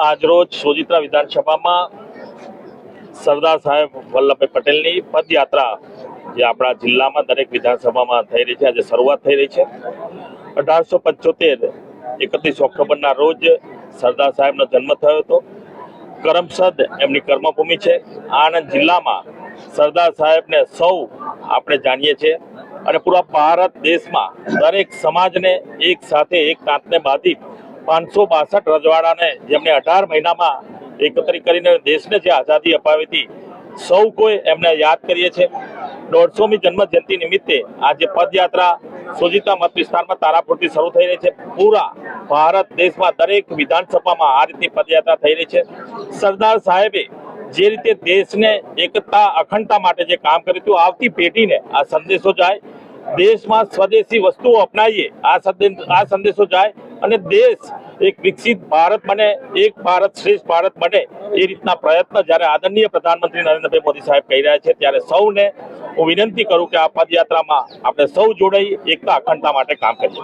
આજરોજ સોજિત્રા વિધાનસભામાં સરદાર સાહેબ વલ્લભભાઈ પટેલની પદયાત્રા જે આપણા જિલ્લામાં દરેક વિધાનસભામાં થઈ રહી છે, આજે શરૂઆત થઈ રહી છે। 1875 31 ઓક્ટોબરના રોજ સરદાર સાહેબનો જન્મ થયો હતો। કરમસદ એમની કર્મભૂમિ છે। આણંદ જિલ્લામાં સરદાર સાહેબને સૌ આપણે જાણીએ છીએ અને પૂરા ભારત દેશમાં દરેક સમાજને એક સાથે એક તાંતને બાંધી 562 રજવાડાને જેમને 18 મહિનામાં એકત્રિત કરીને દેશને જે આઝાદી અપાવી હતી, સૌ કોઈ એમને યાદ કરીએ છીએ। 150મી જન્મ જયંતિ નિમિત્તે આજે પદયાત્રા સોજિત્રા મત વિસ્તારમાં તારાપુરથી શરૂ થઈ રહી છે। પૂરા ભારત દેશમાં દરેક વિધાનસભામાં આ રીતની પદયાત્રા થઈ રહી છે। સરદાર સાહેબે જે રીતે દેશને એકતા અખંડતા માટે જે કામ કર્યું હતું, આવતી પેઢીને આ સંદેશો જાય, દેશમાં સ્વદેશી વસ્તુઓ અપનાવીએ, આ સંદેશો જાય અને દેશ એક વિકસિત ભારત બને, એક ભારત શ્રેષ્ઠ ભારત બને એ રીતના પ્રયત્ન જ્યારે આદરણીય પ્રધાનમંત્રી નરેન્દ્રભાઈ મોદી સાહેબ કહી રહ્યા છે, ત્યારે સૌને હું વિનંતી કરું કે આ પદયાત્રામાં આપણે સૌ જોડાઈ એકતા અખંડતા માટે કામ કરીએ।